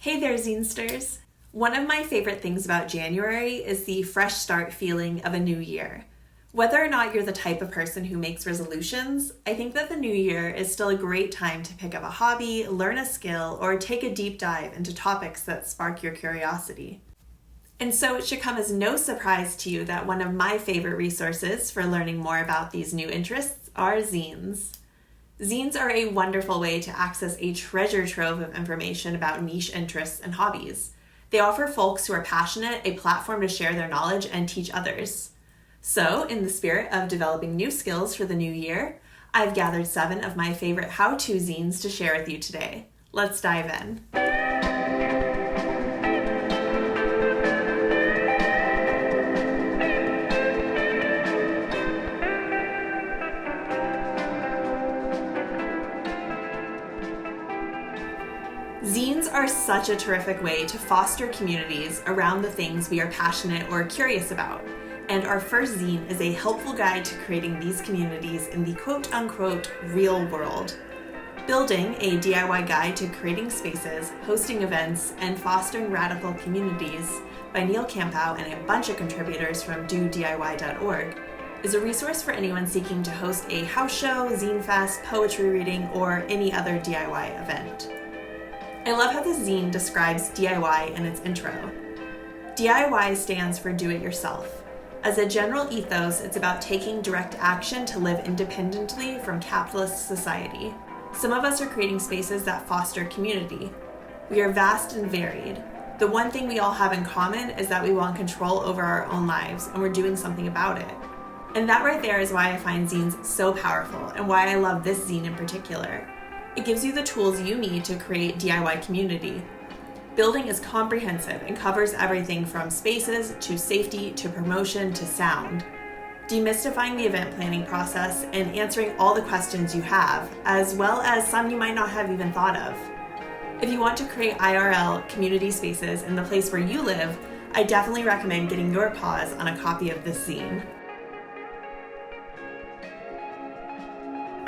Hey there, Zinesters! One of my favorite things about January is the fresh start feeling of a new year. Whether or not you're the type of person who makes resolutions, I think that the new year is still a great time to pick up a hobby, learn a skill, or take a deep dive into topics that spark your curiosity. And so it should come as no surprise to you that one of my favorite resources for learning more about these new interests are zines. Zines are a wonderful way to access a treasure trove of information about niche interests and hobbies. They offer folks who are passionate a platform to share their knowledge and teach others. So, in the spirit of developing new skills for the new year, I've gathered 7 of my favorite how-to zines to share with you today. Let's dive in. Zines are such a terrific way to foster communities around the things we are passionate or curious about, and our first zine is a helpful guide to creating these communities in the quote-unquote real world. Building a DIY guide to creating spaces, hosting events, and fostering radical communities by Neil Campow and a bunch of contributors from DoDIY.org is a resource for anyone seeking to host a house show, zine fest, poetry reading, or any other DIY event. I love how the zine describes DIY in its intro. DIY stands for do it yourself. As a general ethos, it's about taking direct action to live independently from capitalist society. Some of us are creating spaces that foster community. We are vast and varied. The one thing we all have in common is that we want control over our own lives, and we're doing something about it. And that right there is why I find zines so powerful, and why I love this zine in particular. It gives you the tools you need to create DIY community. Building is comprehensive and covers everything from spaces to safety to promotion to sound. Demystifying the event planning process and answering all the questions you have, as well as some you might not have even thought of. If you want to create IRL community spaces in the place where you live, I definitely recommend getting your paws on a copy of this zine.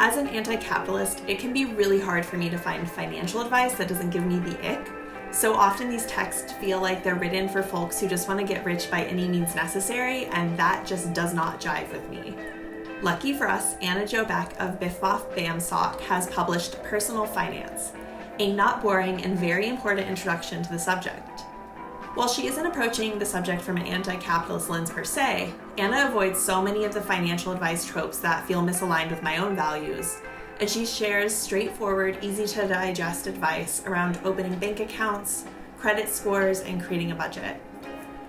As an anti-capitalist, it can be really hard for me to find financial advice that doesn't give me the ick. So often these texts feel like they're written for folks who just want to get rich by any means necessary, and that just does not jive with me. Lucky for us, Anna Jo Beck of Biff Boff Bam Sock has published Personal Finance, a not boring and very important introduction to the subject. While she isn't approaching the subject from an anti-capitalist lens per se, Anna avoids so many of the financial advice tropes that feel misaligned with my own values, and she shares straightforward, easy-to-digest advice around opening bank accounts, credit scores, and creating a budget.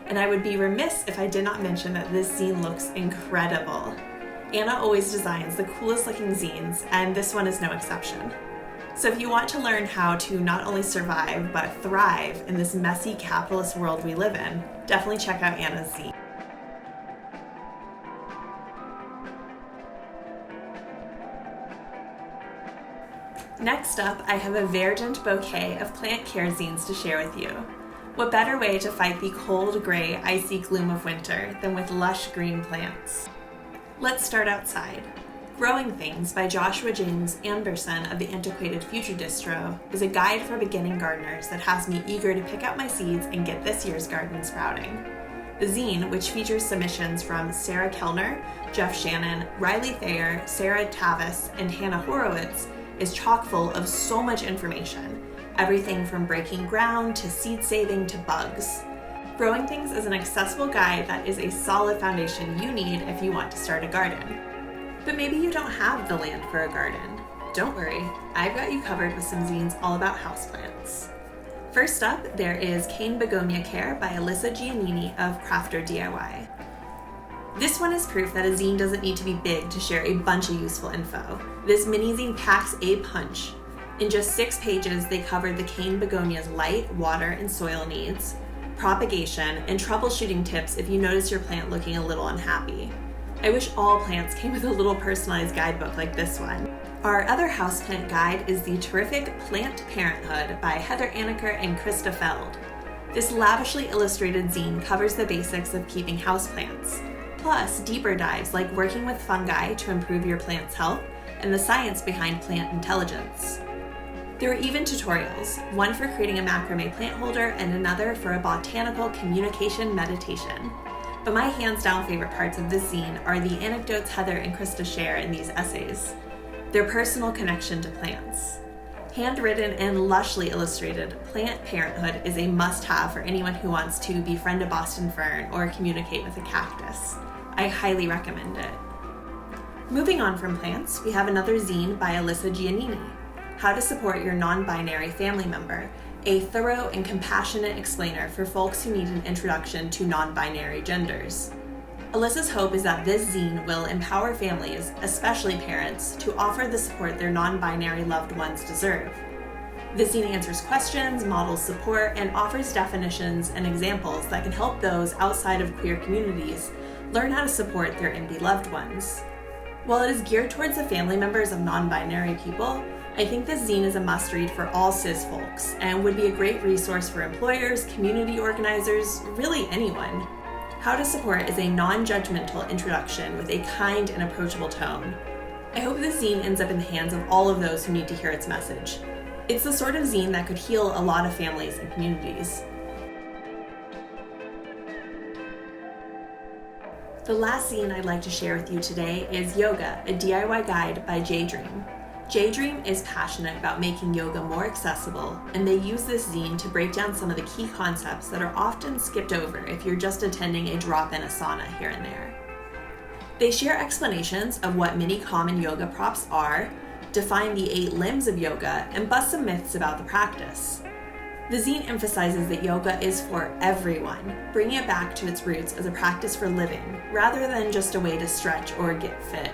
And I would be remiss if I did not mention that this zine looks incredible. Anna always designs the coolest looking zines, and this one is no exception. So if you want to learn how to not only survive, but thrive in this messy capitalist world we live in, definitely check out Anna's zine. Next up, I have a verdant bouquet of plant care zines to share with you. What better way to fight the cold, gray, icy gloom of winter than with lush green plants? Let's start outside. Growing Things by Joshua James Anderson of the Antiquated Future distro is a guide for beginning gardeners that has me eager to pick out my seeds and get this year's garden sprouting. The zine, which features submissions from Sarah Kellner, Jeff Shannon, Riley Thayer, Sarah Tavis, and Hannah Horowitz, is chock full of so much information, everything from breaking ground to seed saving to bugs. Growing Things is an accessible guide that is a solid foundation you need if you want to start a garden. But maybe you don't have the land for a garden. Don't worry, I've got you covered with some zines all about houseplants. First up, there is Begonia Care by Alyssa Giannini of Crafter DIY. This one is proof that a zine doesn't need to be big to share a bunch of useful info. This mini zine packs a punch. In just 6 pages, they cover the cane begonia's light, water, and soil needs, propagation, and troubleshooting tips if you notice your plant looking a little unhappy. I wish all plants came with a little personalized guidebook like this one. Our other houseplant guide is the terrific Plant Parenthood by Heather Anaker and Krista Feld. This lavishly illustrated zine covers the basics of keeping houseplants, plus deeper dives like working with fungi to improve your plant's health and the science behind plant intelligence. There are even tutorials, one for creating a macrame plant holder and another for a botanical communication meditation. But my hands-down favorite parts of this zine are the anecdotes Heather and Krista share in these essays, their personal connection to plants. Handwritten and lushly illustrated, Plant Parenthood is a must-have for anyone who wants to befriend a Boston fern or communicate with a cactus. I highly recommend it. Moving on from plants, we have another zine by Alyssa Giannini, How to Support Your Non-Binary Family Member, a thorough and compassionate explainer for folks who need an introduction to non-binary genders. Alyssa's hope is that this zine will empower families, especially parents, to offer the support their non-binary loved ones deserve. The zine answers questions, models support, and offers definitions and examples that can help those outside of queer communities learn how to support their NB loved ones. While it is geared towards the family members of non-binary people, I think this zine is a must-read for all cis folks and would be a great resource for employers, community organizers, really anyone. How to Support is a non-judgmental introduction with a kind and approachable tone. I hope this zine ends up in the hands of all of those who need to hear its message. It's the sort of zine that could heal a lot of families and communities. The last zine I'd like to share with you today is Yoga, a DIY Guide by J-Dream. J-Dream is passionate about making yoga more accessible, and they use this zine to break down some of the key concepts that are often skipped over if you're just attending a drop-in asana here and there. They share explanations of what many common yoga props are, define the 8 limbs of yoga, and bust some myths about the practice. The zine emphasizes that yoga is for everyone, bringing it back to its roots as a practice for living, rather than just a way to stretch or get fit.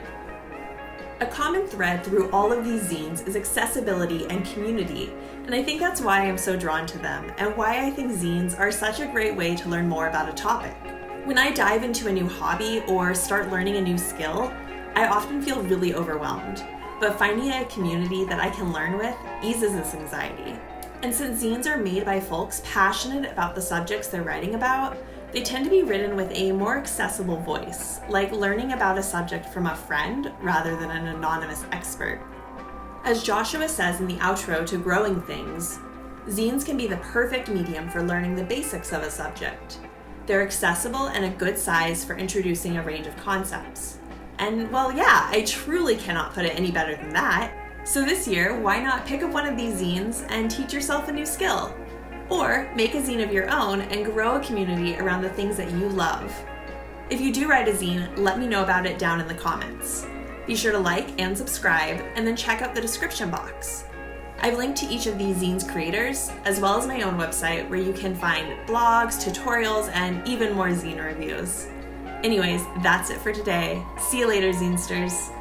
A common thread through all of these zines is accessibility and community, and I think that's why I'm so drawn to them, and why I think zines are such a great way to learn more about a topic. When I dive into a new hobby or start learning a new skill, I often feel really overwhelmed, but finding a community that I can learn with eases this anxiety. And since zines are made by folks passionate about the subjects they're writing about, they tend to be written with a more accessible voice, like learning about a subject from a friend rather than an anonymous expert. As Joshua says in the outro to Growing Things, zines can be the perfect medium for learning the basics of a subject. They're accessible and a good size for introducing a range of concepts. And well, yeah, I truly cannot put it any better than that. So this year, why not pick up one of these zines and teach yourself a new skill? Or make a zine of your own and grow a community around the things that you love. If you do write a zine, let me know about it down in the comments. Be sure to like and subscribe, and then check out the description box. I've linked to each of these zines creators, as well as my own website where you can find blogs, tutorials, and even more zine reviews. Anyways, that's it for today. See you later, Zinesters.